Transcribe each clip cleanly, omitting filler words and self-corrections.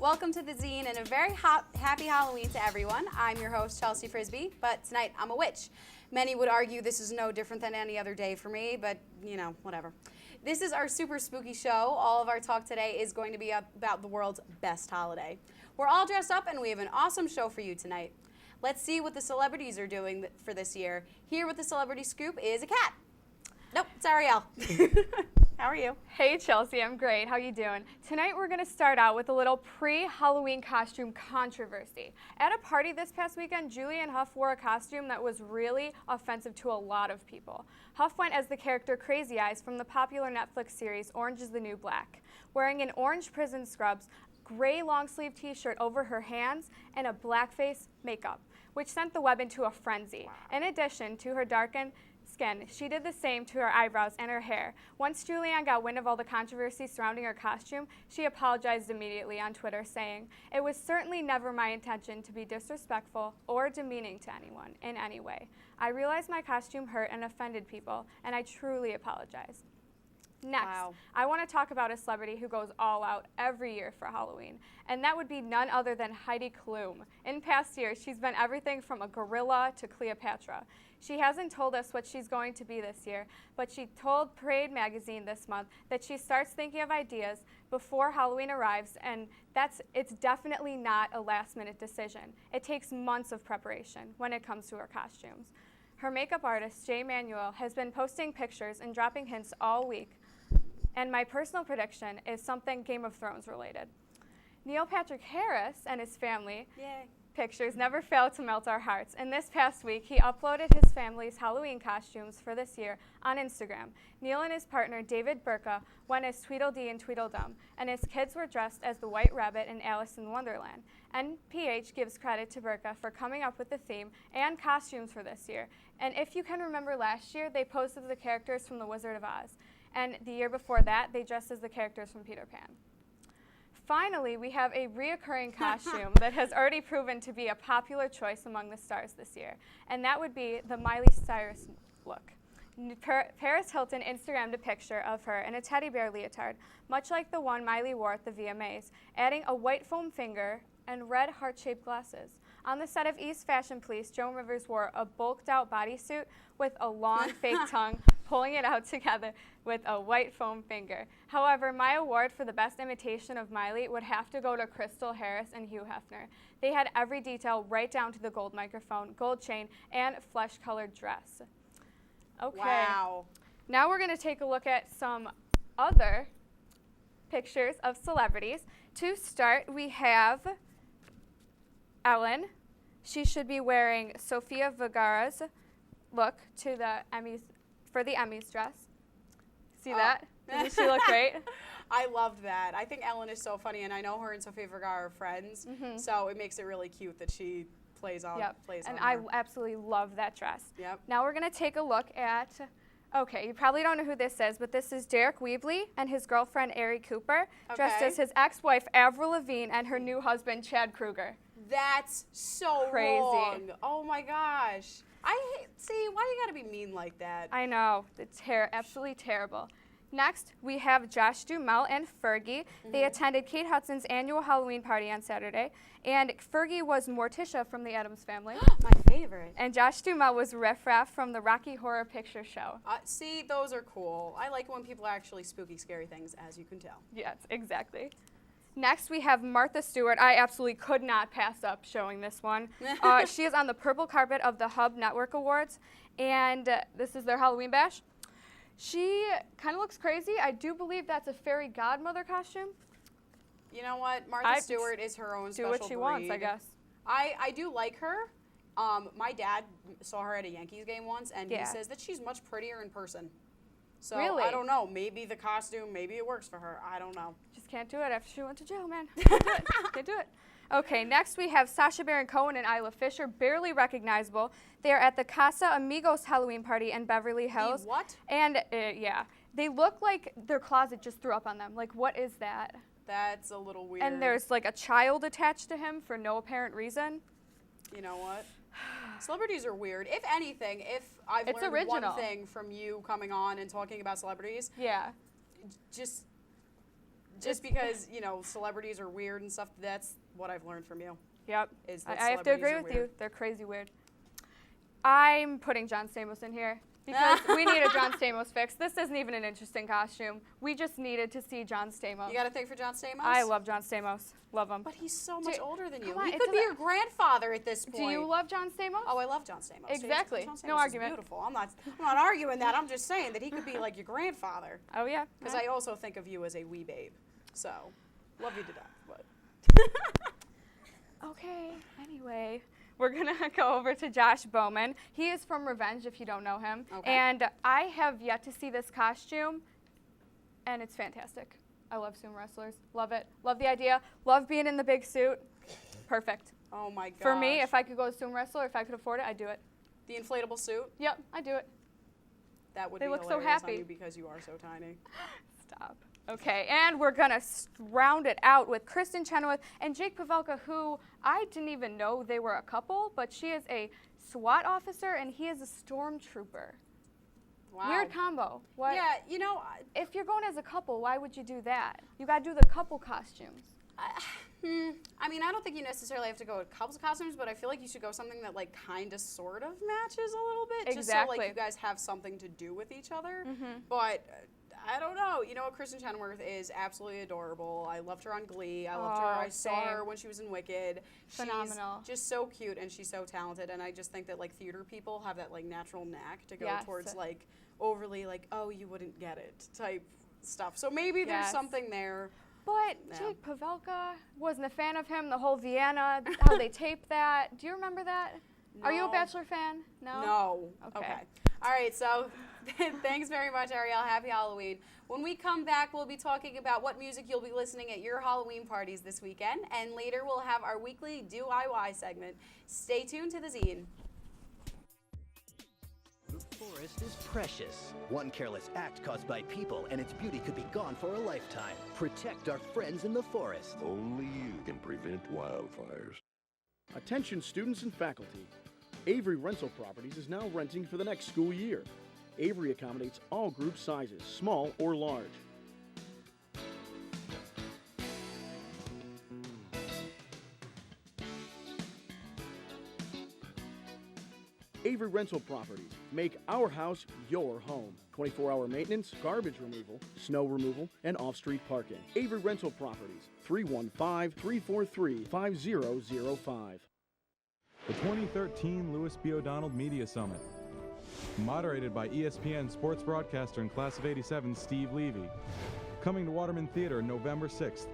Welcome to the Zine and a very happy Halloween to everyone. I'm your host, Chelsea Frisbee, but tonight I'm a witch. Many would argue this is no different than any other day for me, but you know, whatever. This is our super spooky show. All of our talk today is going to be about the world's best holiday. We're all dressed up and we have an awesome show for you tonight. Let's see what the celebrities are doing for this year. Here with the celebrity scoop is a cat. Nope, it's Ariel. How are you? Hey Chelsea, I'm great. How you doing? Tonight we're going to start out with a little pre-Halloween costume controversy. At a party this past weekend, Julianne Hough wore a costume that was really offensive to a lot of people. Hough went as the character Crazy Eyes from the popular Netflix series Orange is the New Black, wearing an orange prison scrubs, gray long-sleeve t-shirt over her hands, and a blackface makeup, which sent the web into a frenzy. Wow. In addition to her darkened skin, she did the same to her eyebrows and her hair. Once Julianne got wind of all the controversy surrounding her costume, she apologized immediately on Twitter, saying, "It was certainly never my intention to be disrespectful or demeaning to anyone in any way. I realize my costume hurt and offended people, and I truly apologize." Next, wow. I want to talk about a celebrity who goes all out every year for Halloween, and that would be none other than Heidi Klum. In past years, she's been everything from a gorilla to Cleopatra. She hasn't told us what she's going to be this year, but she told Parade magazine this month that she starts thinking of ideas before Halloween arrives, and it's definitely not a last-minute decision. It takes months of preparation when it comes to her costumes. Her makeup artist, Jay Manuel, has been posting pictures and dropping hints all week, and my personal prediction is something Game of Thrones related. Neil Patrick Harris and his family pictures never fail to melt our hearts, and this past week he uploaded his family's Halloween costumes for this year on Instagram. Neil and his partner David Burka went as Tweedledee and Tweedledum, and his kids were dressed as the White Rabbit and Alice in Wonderland. NPH gives credit to Burka for coming up with the theme and costumes for this year, and if you can remember last year, they posed as the characters from The Wizard of Oz, and the year before that, they dressed as the characters from Peter Pan. Finally, we have a reoccurring costume that has already proven to be a popular choice among the stars this year, and that would be the Miley Cyrus look. Paris Hilton Instagrammed a picture of her in a teddy bear leotard, much like the one Miley wore at the VMAs, adding a white foam finger and red heart-shaped glasses. On the set of East Fashion Police, Joan Rivers wore a bulked-out bodysuit with a long fake tongue, pulling it out together with a white foam finger. However, my award for the best imitation of Miley would have to go to Crystal Harris and Hugh Hefner. They had every detail right down to the gold microphone, gold chain, and flesh-colored dress. Okay. Wow. Now we're going to take a look at some other pictures of celebrities. To start, we have Ellen. She should be wearing Sofia Vergara's look to the Emmys, for the Emmys dress. See that? Doesn't she look great? I loved that. I think Ellen is so funny, and I know her and Sofia Vergara are friends, so it makes it really cute that she plays on her. And I absolutely love that dress. Yep. Now we're going to take a look at, okay, you probably don't know who this is, but this is Derek Weebly and his girlfriend, Ari Cooper, dressed as his ex-wife, Avril Lavigne, and her new husband, Chad Kruger. That's so crazy. Wrong. Oh my gosh. See, why do you gotta be mean like that? I know, it's absolutely terrible. Next, we have Josh Duhamel and Fergie. They attended Kate Hudson's annual Halloween party on Saturday, and Fergie was Morticia from the Addams Family. My favorite. And Josh Duhamel was Riff Raff from the Rocky Horror Picture Show. See, those are cool. I like when people are actually spooky, scary things, as you can tell. Yes, exactly. Next, we have Martha Stewart. I absolutely could not pass up showing this one. She is on the purple carpet of the Hub Network Awards, and this is their Halloween bash. She kind of looks crazy. I do believe that's a fairy godmother costume. You know what? Martha Stewart is her own special breed. Do what she wants, I guess. I do like her. My dad saw her at a Yankees game once, and he says that she's much prettier in person. So really? I don't know. Maybe the costume, maybe it works for her. I don't know. Just can't do it after she went to jail, man. Can't do it. Okay, next we have Sacha Baron Cohen and Isla Fisher, barely recognizable. They are at the Casa Amigos Halloween party in Beverly Hills. The what? And they look like their closet just threw up on them. Like, what is that? That's a little weird. And there's like a child attached to him for no apparent reason. You know what? Celebrities are weird. If anything, if I've learned one thing from you coming on and talking about celebrities, yeah, just just because, you know, celebrities are weird and stuff, that's what I've learned from you. Yep. Is that I have to agree celebrities are with you. weird. They're crazy weird. I'm putting John Stamos in here because we need a John Stamos fix. This isn't even an interesting costume. We just needed to see John Stamos. You got a thing for John Stamos? I love John Stamos. Love him. But he's so much older than you. come on, He it could be doesn't- your grandfather at this point. Do you love John Stamos? Oh, I love John Stamos. Exactly. John Stamos No is argument. beautiful. I'm not arguing that. I'm just saying that he could be like your grandfather. Oh, yeah. Because I also think of you as a wee babe. So, love you to death. But. Okay, anyway, we're going to go over to Josh Bowman. He is from Revenge, if you don't know him. Okay. And I have yet to see this costume, and it's fantastic. I love sumo wrestlers. Love it. Love the idea. Love being in the big suit. Perfect. Oh, my God. For me, if I could go to sumo wrestler, if I could afford it, I'd do it. The inflatable suit, Yep, I'd do it. that would They be look so hilarious happy. on you because you are so tiny. Stop. Okay, and we're going to round it out with Kristen Chenoweth and Jake Pavelka, who I didn't even know they were a couple, but she is a SWAT officer and he is a stormtrooper. Wow. Weird combo. What? Yeah, you know, If you're going as a couple, why would you do that? You got to do the couple costumes. I mean, I don't think you necessarily have to go with couples costumes, but I feel like you should go something that like kind of sort of matches a little bit. Just so Exactly. like you guys have something to do with each other. But I don't know. You know what? Kristen Chenoweth is absolutely adorable. I loved her on Glee. I loved her. Oh, I saw her same. when she was in Wicked. Phenomenal. She's just so cute and she's so talented. And I just think that like theater people have that like natural knack to go Yes. towards like overly like, oh, you wouldn't get it type stuff. So maybe there's Yes. something there. But Yeah. Jake Pavelka, wasn't a fan of him, the whole Vienna, how they taped that. Do you remember that? Are you a No. Bachelor fan? No. Okay. All right, so thanks very much, Ariel. Happy Halloween. When we come back, we'll be talking about what music you'll be listening at your Halloween parties this weekend, and later we'll have our weekly DIY segment. Stay tuned to the Zine. The forest is precious. One careless act caused by people, and its beauty could be gone for a lifetime. Protect our friends in the forest. Only you can prevent wildfires. Attention students and faculty. Avery Rental Properties is now renting for the next school year. Avery accommodates all group sizes, small or large. Avery Rental Properties. Make our house your home. 24-hour maintenance, garbage removal, snow removal, and off-street parking. Avery Rental Properties. 315-343-5005. The 2013 Louis B. O'Donnell Media Summit. Moderated by ESPN sports broadcaster and class of '87 Steve Levy. Coming to Waterman Theater November 6th.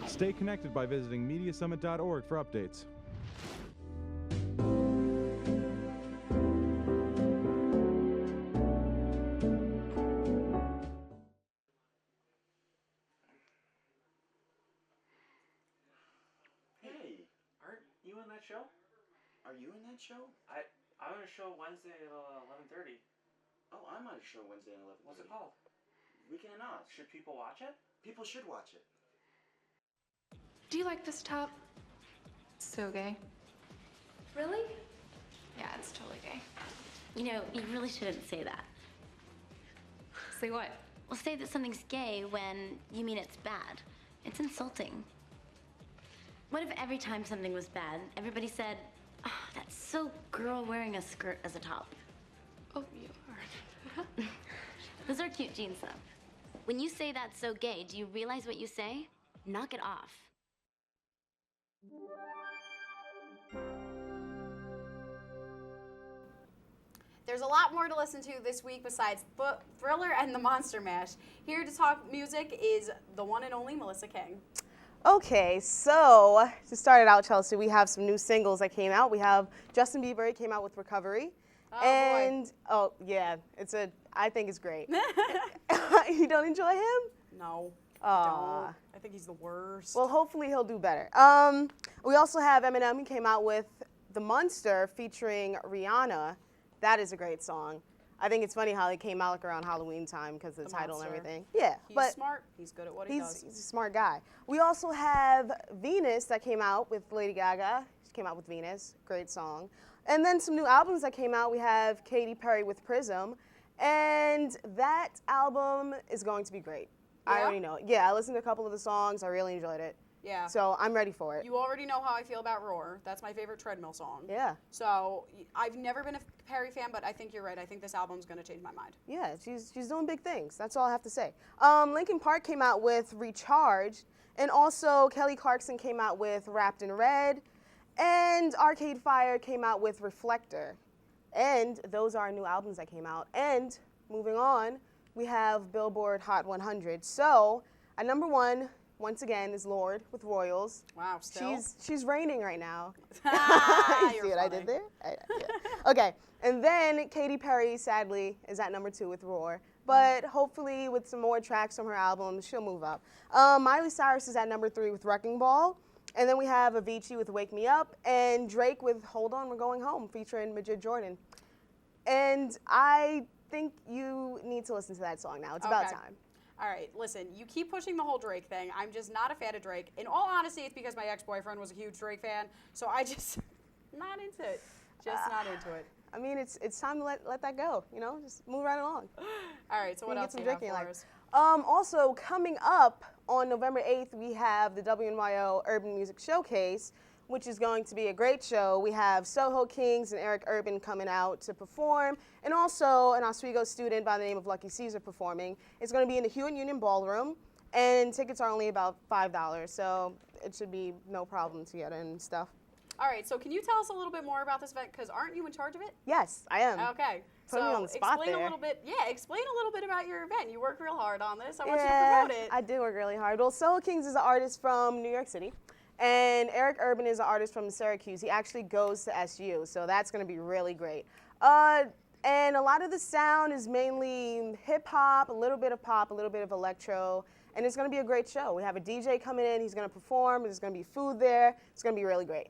Stay connected by visiting mediasummit.org for updates. Hey, aren't you in that show? Are you in that show? I'm on a show Wednesday at 11:30. Oh, I'm on a show Wednesday at 11:30. What's it called? Weekend and Oz. Should people watch it? People should watch it. Do you like this top? It's so gay. Really? Yeah, it's totally gay. You know, you really shouldn't say that. Say what? Well, say that something's gay when you mean it's bad. It's insulting. What if every time something was bad, everybody said, oh, that's so girl wearing a skirt as a top? Oh, you are. Those are cute jeans, though. When you say that's so gay, do you realize what you say? Knock it off. There's a lot more to listen to this week besides Thriller and the Monster Mash. Here to talk music is the one and only Melissa King. Okay, so to start it out, Chelsea, we have some new singles that came out. We have Justin Bieber, he came out with Recovery. Oh, and boy. oh yeah, I think it's great. You don't enjoy him? No. Aw. Don't. I think he's the worst. Well, hopefully he'll do better. We also have Eminem, he came out with The Monster featuring Rihanna. That is a great song. I think it's funny how it came out like around Halloween time because of the title Monster. and everything. Yeah, He's but smart. He's good at what he does. he's a smart guy. We also have Venus that came out with Lady Gaga. She came out with Venus, great song. And then some new albums that came out. We have Katy Perry with Prism, and that album is going to be great. I already know it. Yeah, I listened to a couple of the songs. I really enjoyed it. Yeah. So I'm ready for it. You already know how I feel about Roar. That's my favorite treadmill song. Yeah. So I've never been a Perry fan, but I think you're right. I think this album's going to change my mind. Yeah, she's doing big things. That's all I have to say. Linkin Park came out with Recharged, and also Kelly Clarkson came out with Wrapped in Red, and Arcade Fire came out with Reflector. And those are new albums that came out. And moving on, we have Billboard Hot 100. So at number 1, once again, is Lorde with Royals. Wow, still? She's reigning right now. Ah, You see what I did there? Yeah. Okay, and then Katy Perry, sadly, is at number 2 with Roar. But hopefully with some more tracks from her album, she'll move up. Miley Cyrus is at number 3 with Wrecking Ball. And then we have Avicii with Wake Me Up, and Drake with Hold On, We're Going Home, featuring Majid Jordan. And I think you need to listen to that song now. It's about time. All right, listen, you keep pushing the whole Drake thing. I'm just not a fan of Drake. In all honesty, it's because my ex-boyfriend was a huge Drake fan, so I just not into it. Just not into it. I mean, it's time to let that go, you know? Just move right along. All right, so what else do you have for us? Also, coming up on November 8th, we have the WNYO Urban Music Showcase, which is going to be a great show. We have Soho Kings and Eric Urban coming out to perform, and also an Oswego student by the name of Lucky Caesar performing. It's going to be in the Hewitt Union Ballroom, and tickets are only about $5, so it should be no problem to get in and stuff. All right, so can you tell us a little bit more about this event? Because aren't you in charge of it? Yes, I am. Okay. Put me on the spot explain there. a little bit. Yeah, explain a little bit about your event. You worked real hard on this. I want you to promote it. I did work really hard. Well, Soho Kings is an artist from New York City, and Eric Urban is an artist from Syracuse. He actually goes to SU, so that's going to be really great. And a lot of the sound is mainly hip-hop, a little bit of pop, a little bit of electro, and it's going to be a great show. We have a DJ coming in. He's going to perform. There's going to be food there. It's going to be really great.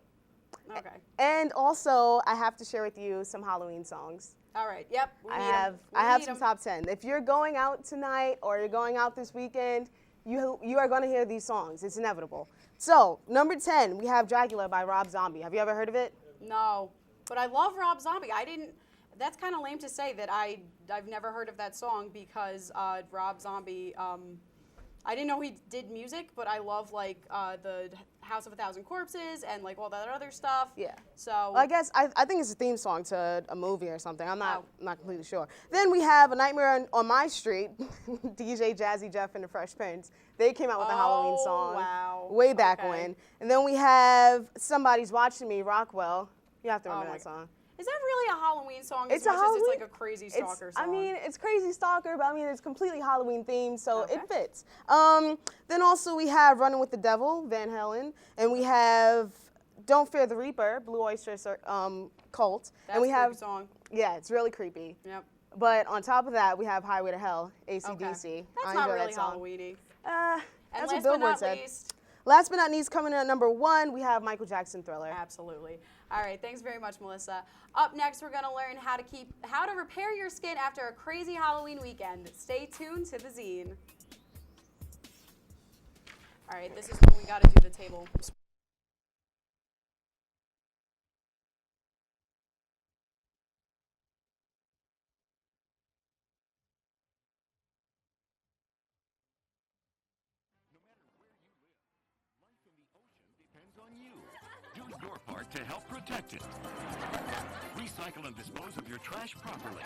Okay. And also, I have to share with you some Halloween songs. All right. Yep. I have some top 10. If you're going out tonight or you're going out this weekend, you are going to hear these songs. It's inevitable. So, number 10, we have Dracula by Rob Zombie. Have you ever heard of it? No, but I love Rob Zombie. That's kind of lame to say that I've never heard of that song because Rob Zombie, I didn't know he did music, but I love like the House of a Thousand Corpses and like all that other stuff. Yeah. So well, I guess I think it's a theme song to a movie or something. I'm not completely sure. Then we have A Nightmare on My Street, DJ Jazzy Jeff and the Fresh Prince. They came out with a Halloween song way back when. And then we have Somebody's Watching Me, Rockwell. You have to remember that song. Is that really a Halloween song It's as a much Halloween, as it's like a Crazy Stalker song? I mean, it's Crazy Stalker, but I mean, it's completely Halloween themed, so it fits. Then also we have Running with the Devil, Van Halen, and we have Don't Fear the Reaper, Blue Oyster Cult. That's and we have a creepy song. Yeah, it's really creepy. Yep. But on top of that, we have Highway to Hell, AC/DC. Okay. That's I not enjoy really that song. Halloween-y. That's And what last but Billboard not said. least. Last but not least, coming in at number 1, we have Michael Jackson, Thriller. Absolutely. All right, thanks very much, Melissa. Up next, we're going to learn how to repair your skin after a crazy Halloween weekend. Stay tuned to the Zine. All right, this is when we got to do the table. On you. Do your part to help protect it. Recycle and dispose of your trash properly.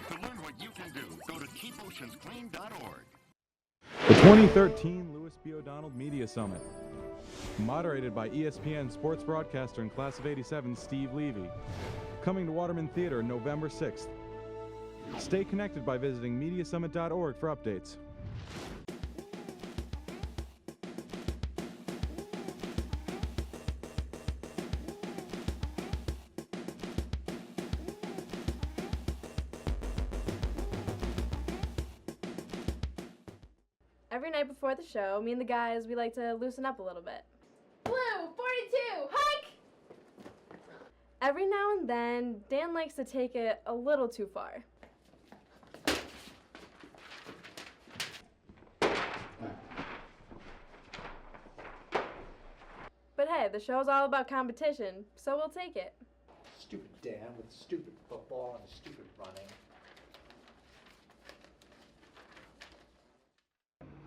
To learn what you can do, go to keepoceansclean.org. The 2013 Louis B. O'Donnell Media Summit. Moderated by ESPN sports broadcaster and class of '87 Steve Levy. Coming to Waterman Theater November 6th. Stay connected by visiting mediasummit.org for updates. Every night before the show, me and the guys, we like to loosen up a little bit. Blue, 42, hike! Every now and then, Dan likes to take it a little too far. But hey, the show's all about competition, so we'll take it. Stupid Dan with stupid football and stupid running.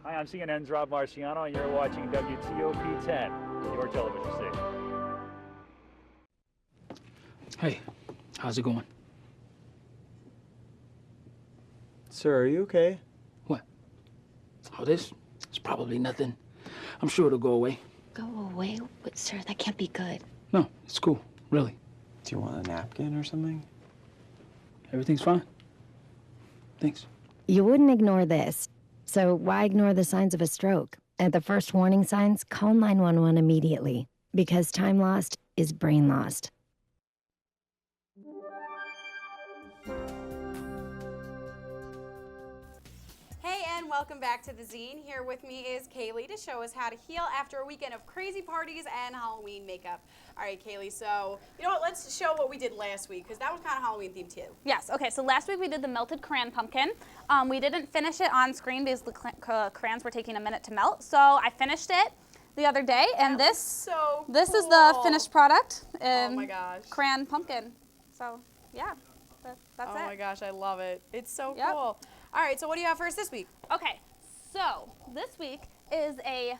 Hi, I'm CNN's Rob Marciano, and you're watching WTOP 10, your television station. Hey, how's it going? Sir, are you okay? What? Oh, this? It's probably nothing. I'm sure it'll go away. Go away? But, sir, that can't be good. No, it's cool, really. Do you want a napkin or something? Everything's fine. Thanks. You wouldn't ignore this, so why ignore the signs of a stroke? At the first warning signs, call 911 immediately, because time lost is brain lost. Hey, and welcome back to the Zine. Here with me is Kaylee to show us how to heal after a weekend of crazy parties and Halloween makeup. All right, Kaylee, so you know what? Let's show what we did last week, because that was kind of Halloween themed too. Yes, okay, so last week we did the melted crayon pumpkin. We didn't finish it on screen because the crayons were taking a minute to melt, so I finished it the other day, and this is the finished product. Oh my gosh. Crayon pumpkin. So, yeah, that's it. Oh my gosh, I love it. It's so cool. All right, so what do you have for us this week? Okay, so this week is a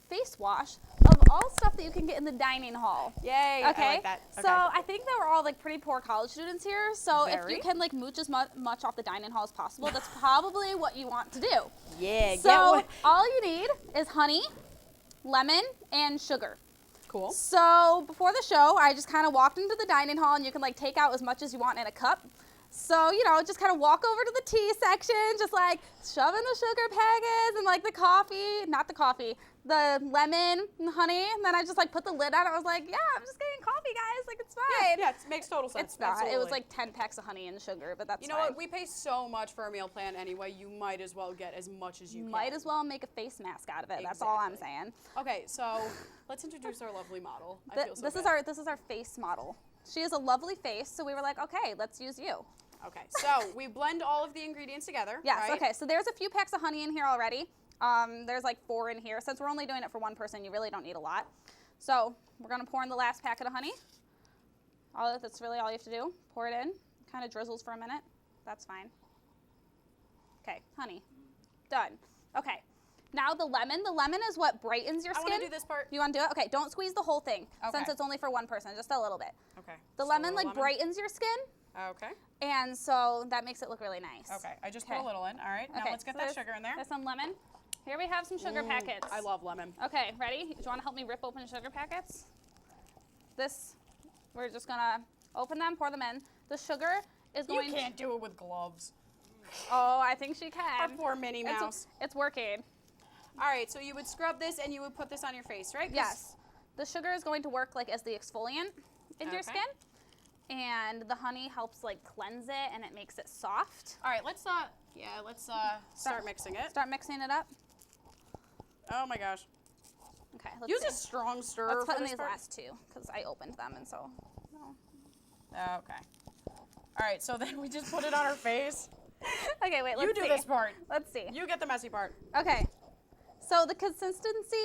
face wash of all stuff that you can get in the dining hall. Yay, okay. I like that. Okay. So I think that we're all like pretty poor college students here, so if Very. you can like mooch as much off the dining hall as possible, that's probably what you want to do. Yeah, so all you need is honey, lemon, and sugar. Cool. So before the show, I just kind of walked into the dining hall, and you can like take out as much as you want in a cup. So, you know, just kind of walk over to the tea section, just like shove in the sugar packets and like the lemon and honey. And then I just like put the lid on. I was like, yeah, I'm just getting coffee, guys. Like, it's fine. Yeah, it makes total sense. It's not. Absolutely. It was like 10 packs of honey and sugar, but that's You know fine. what? We pay so much for a meal plan anyway. You might as well get as much as you can. Might as well make a face mask out of it. That's all I'm saying. Okay, so let's introduce our lovely model. This is our face model. She has a lovely face, so we were like, okay, let's use you. Okay, so we blend all of the ingredients together. Yes, right? okay, so there's a few packs of honey in here already. There's like 4 in here. Since we're only doing it for one person, you really don't need a lot. So we're gonna pour in the last packet of honey. That's really all you have to do. Pour it in, kind of drizzles for a minute. That's fine. Okay, honey, done. Okay, now the lemon is what brightens your skin. I wanna do this part. You wanna do it? Okay, don't squeeze the whole thing, Okay. since it's only for one person, just a little bit. Okay. The Just a lemon little like brightens your skin. Okay. And so that makes it look really nice. Okay, I just put a little in. All right, now let's get so that there's- sugar in there. There's some lemon. Here we have some sugar Ooh, packets. I love lemon. Okay, ready? Do you want to help me rip open the sugar packets? We're just gonna open them, pour them in. The sugar is going. You can't do it with gloves. Oh, I think she can. Our poor Minnie Mouse. It's working. All right, so you would scrub this and you would put this on your face, right? Yes. The sugar is going to work like as the exfoliant in your skin. And the honey helps like cleanse it and it makes it soft. All right, let's start mixing it. Start mixing it up. Oh my gosh. Okay. Use a strong stir. Let's put for in this these part. last 2 because I opened them and so. Okay. All right, so then we just put it on our face. Okay, wait. Let's You do see. this part. Let's see. You get the messy part. Okay. So the consistency,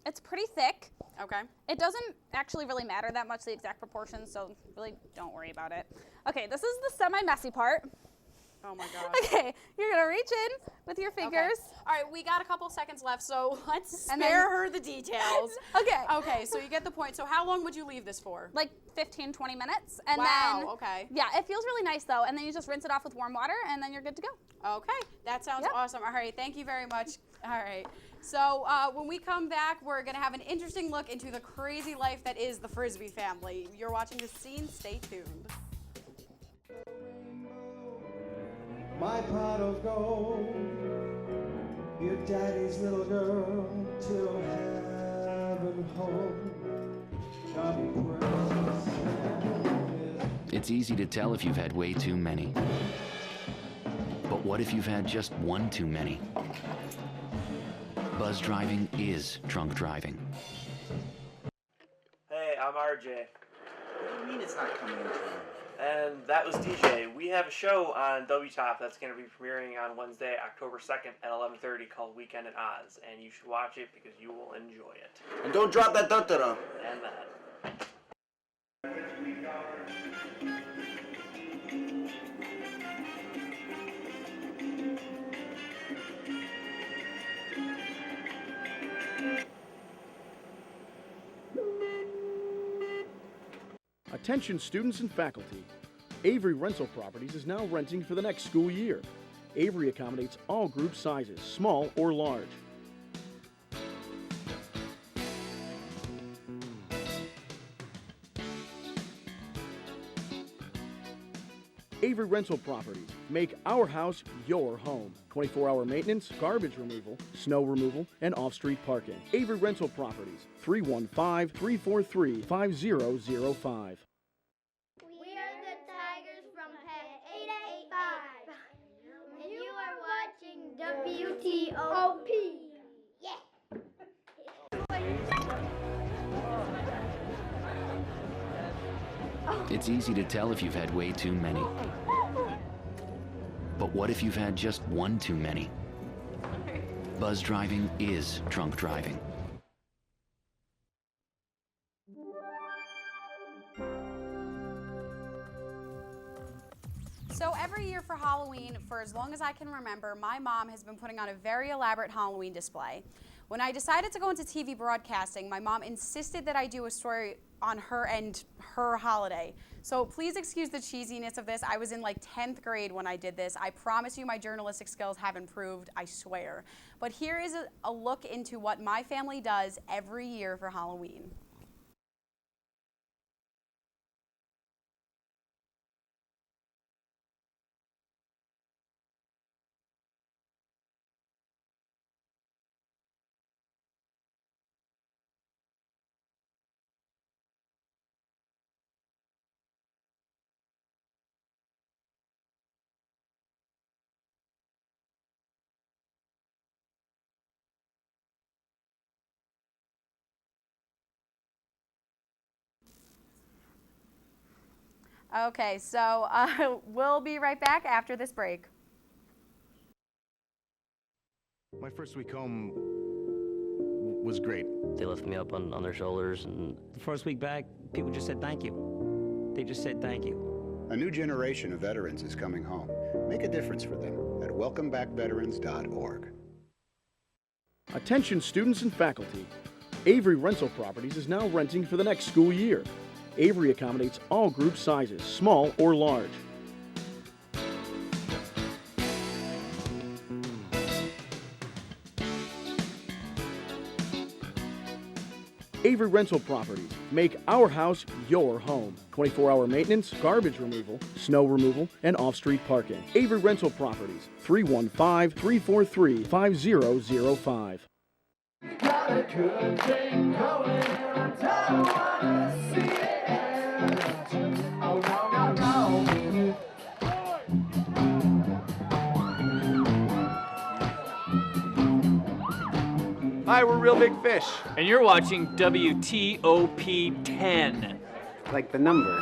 it's pretty thick. Okay. It doesn't actually really matter that much, the exact proportions, so really don't worry about it. Okay, this is the semi-messy part. Oh my gosh. Okay, you're gonna reach in with your fingers. Okay. All right, we got a couple seconds left, so let's And spare then- her the details. Okay. Okay, so you get the point. So how long would you leave this for? Like 15, 20 minutes. And Wow, then, okay. Yeah, it feels really nice though, and then you just rinse it off with warm water, and then you're good to go. Okay, that sounds awesome. All right, thank you very much. All right, so when we come back, we're gonna have an interesting look into the crazy life that is the Frisbee family. You're watching The Scene, stay tuned. My pot of gold, your daddy's little girl, till heaven home. Come precious. It's easy to tell if you've had way too many. But what if you've had just one too many? Buzz driving is drunk driving. Hey, I'm RJ. What do you mean it's not coming in time? And that was DJ. We have a show on WTOP that's going to be premiering on Wednesday, October 2nd at 11:30 called Weekend at Oz. And you should watch it because you will enjoy it. And don't drop that da-da-da. And that. Attention students and faculty. Avery Rental Properties is now renting for the next school year. Avery accommodates all group sizes, small or large. Avery Rental Properties. Make our house your home. 24-hour maintenance, garbage removal, snow removal, and off-street parking. Avery Rental Properties. 315-343-5005. We are the Tigers from Pet 885. And you are watching WTOP. Yeah. It's easy to tell if you've had way too many. But what if you've had just one too many? Buzz driving is drunk driving. So every year for Halloween, for as long as I can remember, my mom has been putting on a very elaborate Halloween display. When I decided to go into TV broadcasting, my mom insisted that I do a story on her and her holiday. So please excuse the cheesiness of this. I was in like 10th grade when I did this. I promise you my journalistic skills have improved, I swear. But here is a look into what my family does every year for Halloween. Okay, so we'll be right back after this break. My first week home was great. They lifted me up on their shoulders, and the first week back, people just said thank you. They just said thank you. A new generation of veterans is coming home. Make a difference for them at welcomebackveterans.org. Attention students and faculty. Avery Rental Properties is now renting for the next school year. Avery accommodates all group sizes, small or large. Avery Rental Properties. Make our house your home. 24-hour maintenance, garbage removal, snow removal, and off-street parking. Avery Rental Properties. 315-343-5005. Got a good thing going and I don't wanna see it end. Oh no, no, no. Hi, we're Real Big Fish. And you're watching WTOP 10. Like the number.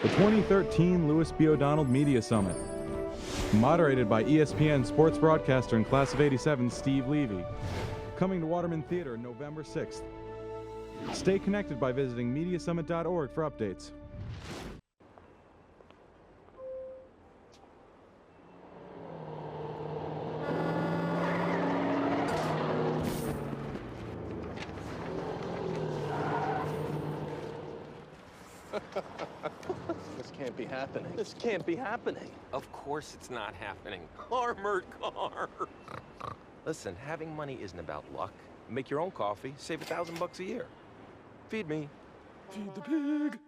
The 2013 Louis B. O'Donnell Media Summit. Moderated by ESPN sports broadcaster and class of '87 Steve Levy. Coming to Waterman Theater November 6th. Stay connected by visiting mediasummit.org for updates. This can't be happening. This can't be happening. Of course it's not happening. Armored car. Listen, having money isn't about luck. Make your own coffee, save $1,000 a year. Feed me. Feed the pig.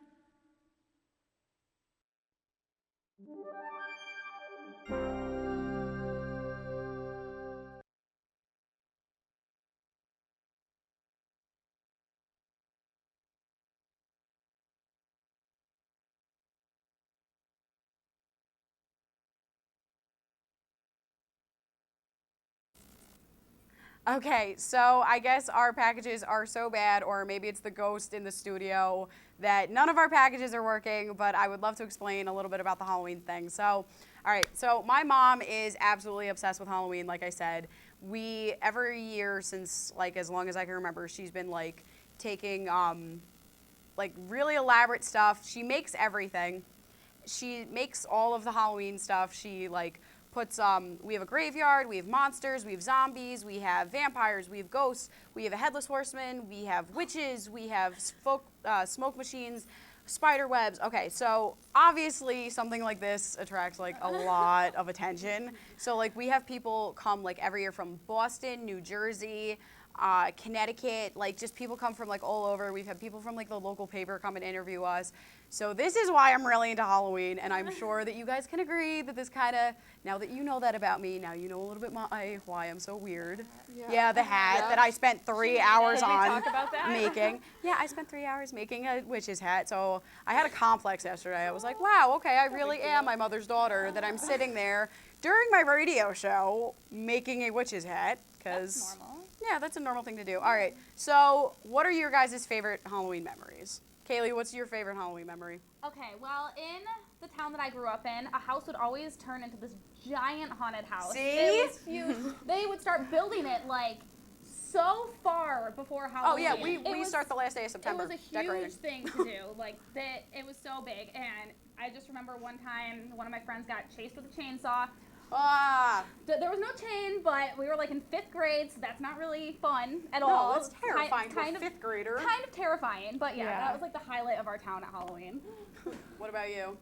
Okay, so I guess our packages are so bad, or maybe it's the ghost in the studio, that none of our packages are working, but I would love to explain a little bit about the Halloween thing. So, all right, so my mom is absolutely obsessed with Halloween, like I said. Every year since, like, as long as I can remember, she's been, like, taking, like, really elaborate stuff. She makes everything. She makes all of the Halloween stuff. She, like, puts, we have a graveyard, we have monsters, we have zombies, we have vampires, we have ghosts, we have a headless horseman, we have witches, we have smoke machines. spider webs. Okay, so obviously something like this attracts like a lot of attention. So like we have people come like every year from Boston, New Jersey, Connecticut, like just people come from like all over. We've had people from like the local paper come and interview us. So this is why I'm really into Halloween, and I'm sure that you guys can agree that this kind of, now that you know that about me, now you know a little bit why I'm so weird. Yeah, the hat that I spent 3 hours Can we on talk about that? making. Yeah, I spent 3 hours making a witch's hat, so I had a complex yesterday. I was like, wow, okay, I really am my mother's daughter, that I'm sitting there during my radio show making a witch's hat, because yeah, that's a normal thing to do. All right, so what are your guys' favorite Halloween memories? Kaylee, what's your favorite Halloween memory? Okay, well, in the town that I grew up in, a house would always turn into this giant haunted house. See? It was huge. They would start building it like so far before Halloween. Oh yeah, we start the last day of September. It was a huge decorating. thing to do. Like that, it was so big, and I just remember one time one of my friends got chased with a chainsaw. There was no chain, but we were like in 5th grade, so that's not really fun at all. No, that's terrifying for a 5th grader. Kind of terrifying, but yeah, that was like the highlight of our town at Halloween. What about you?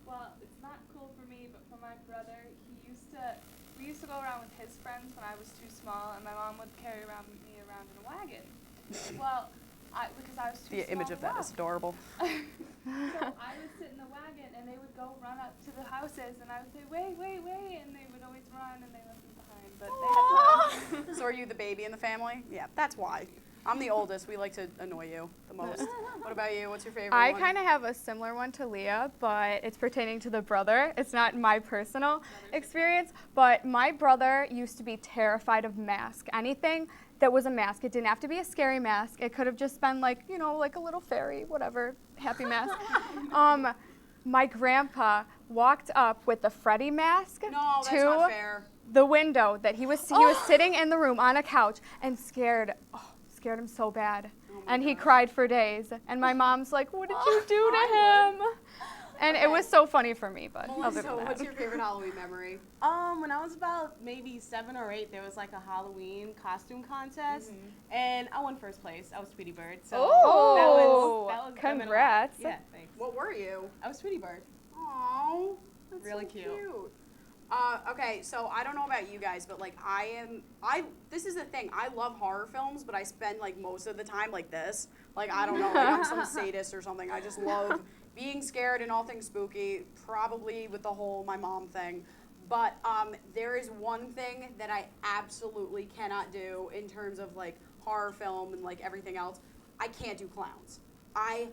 Well, it's not cool for me, but for my brother, we used to go around with his friends when I was too small, and my mom would carry me around in a wagon. Well, because I was too small. The image of that is adorable. So I would sit in the wagon, and they would go run up to the houses, and I would say, wait, and they would always run, and they left me behind. But they had to. So are you the baby in the family? Yeah, that's why. I'm the oldest. We like to annoy you the most. What about you? What's your favorite I one? kind of have a similar one to Leah, but it's pertaining to the brother. It's not my personal experience, but my brother used to be terrified of masks. Anything that was a mask. It didn't have to be a scary mask. It could have just been like, you know, like a little fairy, whatever, happy mask. My grandpa walked up with the Freddy mask to the window that he was sitting in the room on a couch and scared him so bad. And he cried for days. And my mom's like, what did you do to him? And it was so funny for me, but other than that. What's your favorite Halloween memory? When I was about maybe 7 or 8, there was like a Halloween costume contest, and I won first place. I was Tweety Bird. So that was congrats. Yeah, thanks. What were you? I was Tweety Bird. Aww, that's really so cute. Okay, so I don't know about you guys, but like this is the thing, I love horror films, but I spend like most of the time like this. Like, I don't know, like I'm some sadist or something. I just love being scared and all things spooky, probably with the whole my mom thing. But there is one thing that I absolutely cannot do in terms of like horror film and like everything else. I can't do clowns. I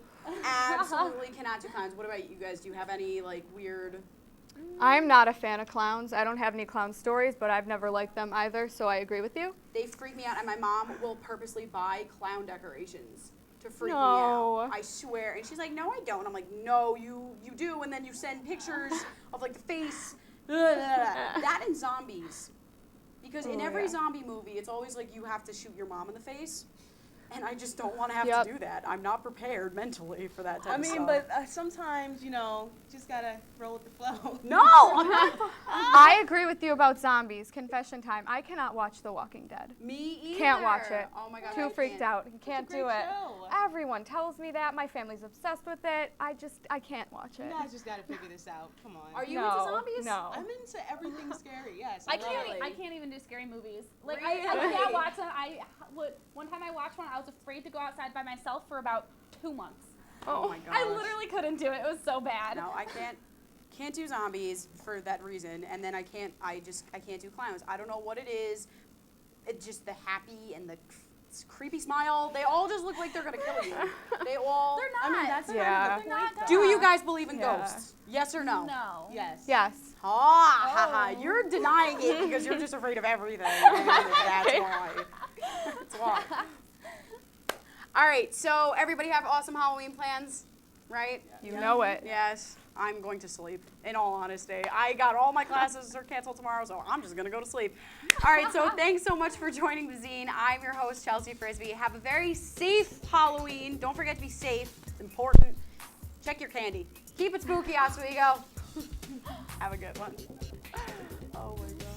absolutely cannot do clowns. What about you guys? Do you have any like weird... I'm not a fan of clowns. I don't have any clown stories, but I've never liked them either, so I agree with you. They freak me out, and my mom will purposely buy clown decorations to freak me out. I swear. And she's like, no, I don't. I'm like, no, you do, and then you send pictures of like the face. That and zombies. Because in every zombie movie, it's always like you have to shoot your mom in the face. And I just don't want to have to do that. I'm not prepared mentally for that type of stuff. But sometimes, you know, just gotta roll with the flow. No! I'm not. I agree with you about zombies. Confession time. I cannot watch The Walking Dead. Me either. Can't watch it. Oh my God. Too freaked out. Can't do it. Show. Everyone tells me that. My family's obsessed with it. I can't watch it. You guys just gotta figure this out. Come on. Are you into zombies? No. I'm into everything scary. Yes. I can't even do scary movies. Like I can't watch them. One time I watched one, I was afraid to go outside by myself for about 2 months. Oh my gosh. I literally couldn't do it. It was so bad. No, I can't do zombies for that reason, and then I can't do clowns. I don't know what it is. It's just the happy and the creepy smile. They all just look like they're gonna kill you. They all. They're not. I mean, that's They're not. Do you guys believe in ghosts? Yes or no? No. Yes. Yes. You're denying it because you're just afraid of everything. That's why. That's why. All right, so everybody have awesome Halloween plans, right? You know it. Yes. I'm going to sleep, in all honesty. I got all my classes are canceled tomorrow, so I'm just going to go to sleep. All right, so thanks so much for joining the Zine. I'm your host, Chelsea Frisbee. Have a very safe Halloween. Don't forget to be safe. It's important. Check your candy. Keep it spooky, Oswego. Have a good one. Oh, my God.